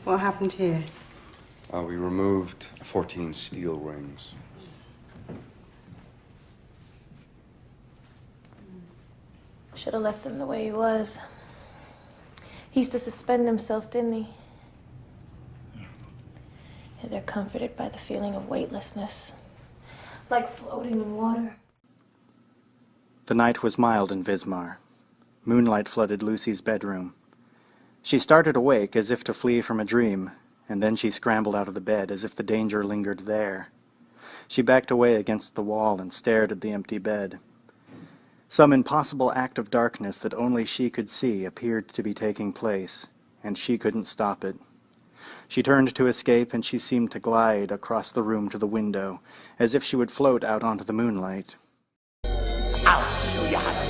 What happened here? We removed 14 steel rings. Should have left him the way he was. He used to suspend himself, didn't he? Yeah, they're comforted by the feeling of weightlessness, like floating in water. The night was mild in Wismar. Moonlight flooded Lucy's bedroom. She started awake as if to flee from a dream, and then she scrambled out of the bed as if the danger lingered there. She backed away against the wall and stared at the empty bed. Some impossible act of darkness that only she could see appeared to be taking place, and she couldn't stop it. She turned to escape, and she seemed to glide across the room to the window, as if she would float out onto the moonlight. I'll show you how to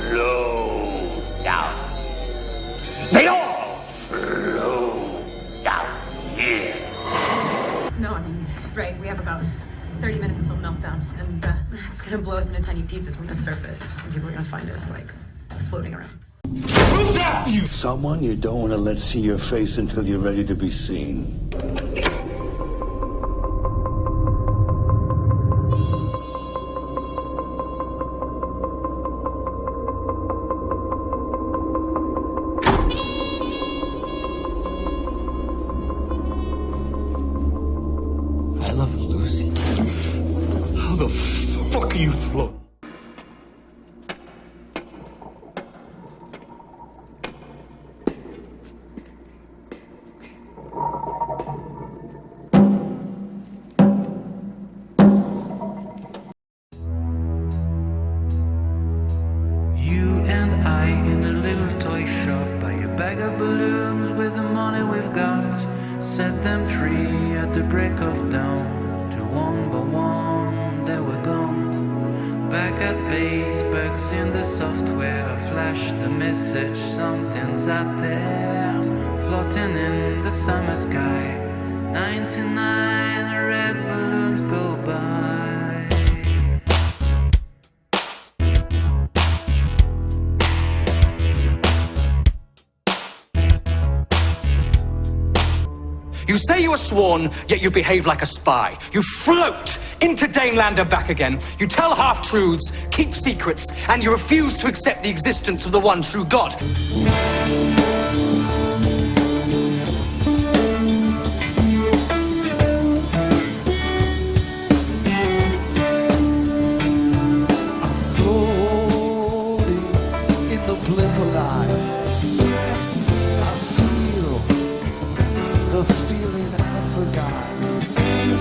flow down. They all flow down here. No, I mean, he's right. We have about 30 minutes till meltdown, and it's gonna blow us into tiny pieces from the surface. And people are gonna find us, like, floating around. Who's after you? Someone you don't want to let see your face until you're ready to be seen. I love Lucy. How the fuck are you floating? You and I in a little toy shop, buy a bag of balloons with the money we've got, set them free at the break of dawn. To one by one they were gone. Back at base, bugs in the software flash the message, something's out there, floating in the summer sky. 99 red balloons go by. You say you are sworn, yet you behave like a spy. You float into Daneland and back again. You tell half-truths, keep secrets, and you refuse to accept the existence of the one true God.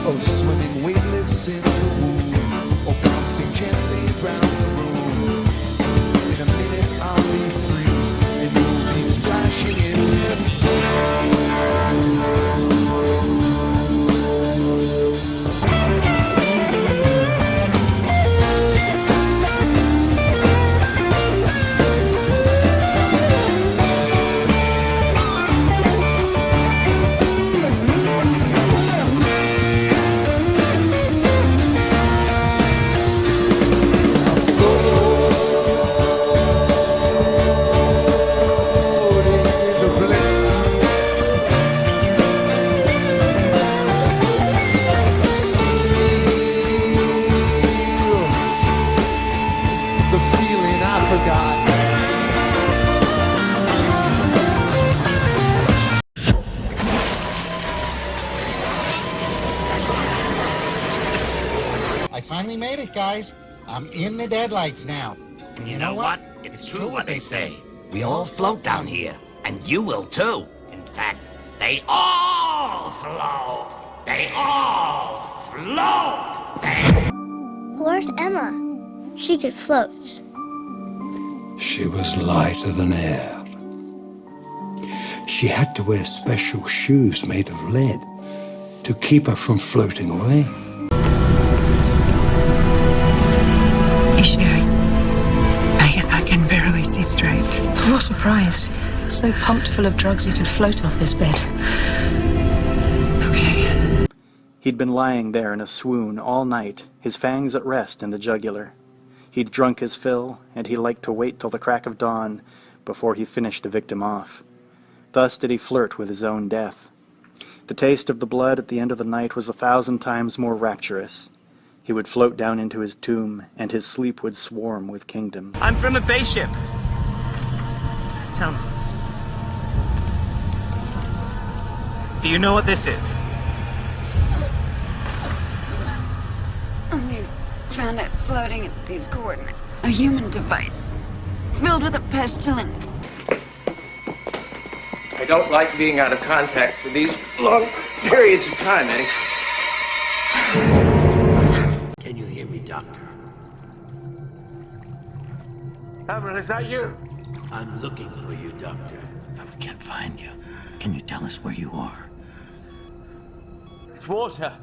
Of swimming weightless in the womb, or bouncing gently round the room. In a minute I'll be free, and you'll be splashing into I finally made it, guys. I'm in the deadlights now. And you know what? It's true what they say. We all float down here, and you will too. In fact, they all float. They all float. Where's Emma? She could float. She was lighter than air. She had to wear special shoes made of lead to keep her from floating away. Sherry, I can barely see straight. I'm not surprised. So pumped full of drugs you could float off this bed. Okay. He'd been lying there in a swoon all night, his fangs at rest in the jugular. He'd drunk his fill, and he liked to wait till the crack of dawn before he finished the victim off. Thus did he flirt with his own death. The taste of the blood at the end of the night was 1,000 times more rapturous. He would float down into his tomb, and his sleep would swarm with kingdom. I'm from a base ship. Tell me. Do you know what this is? We found it floating at these coordinates. A human device, filled with a pestilence. I don't like being out of contact for these long periods of time, Eddie. Can you hear me, Doctor? Cameron, is that you? I'm looking for you, Doctor. I can't find you. Can you tell us where you are? It's water.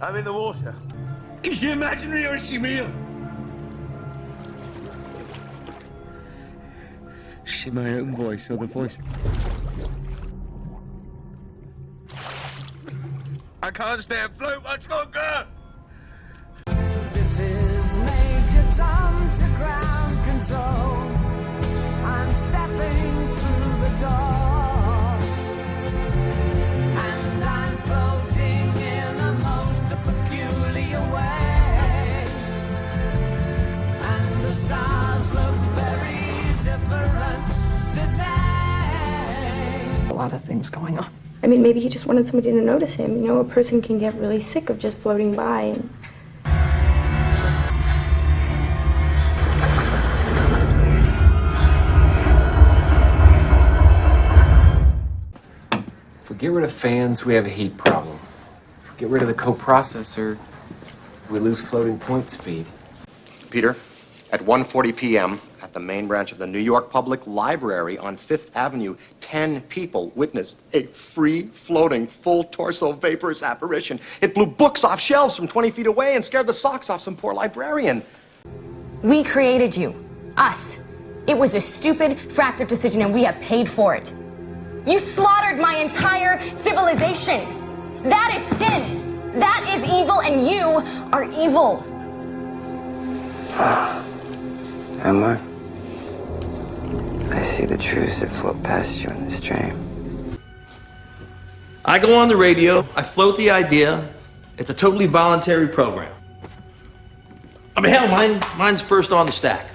I'm in the water. Is she imaginary or is she real? Is she my own voice or the voice? I can't stay afloat much longer. This is Major Tom to ground control. I'm stepping through the door, and I'm floating in a most peculiar way, and the stars look very different today. A lot of things going on. I mean, maybe he just wanted somebody to notice him. You know, a person can get really sick of just floating by and... If we get rid of fans, we have a heat problem. If we get rid of the coprocessor, we lose floating point speed. Peter, at 1:40 p.m. at the main branch of the New York Public Library on 5th Avenue, 10 people witnessed a free-floating, full-torso vaporous apparition. It blew books off shelves from 20 feet away and scared the socks off some poor librarian. We created you. Us. It was a stupid, fractured decision, and we have paid for it. You slaughtered my entire civilization. That is sin. That is evil, and you are evil. Emma, I see the truths that float past you in this dream. I go on the radio, I float the idea. It's a totally voluntary program. I mean, hell, mine's first on the stack.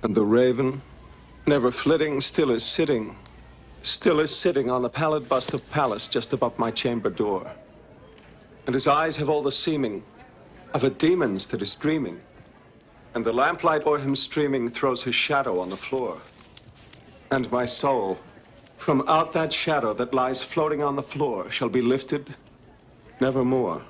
And the raven, never flitting, still is sitting on the pallid bust of Pallas just above my chamber door. And his eyes have all the seeming of a demon's that is dreaming. And the lamplight o'er him streaming throws his shadow on the floor. And my soul, from out that shadow that lies floating on the floor, shall be lifted nevermore.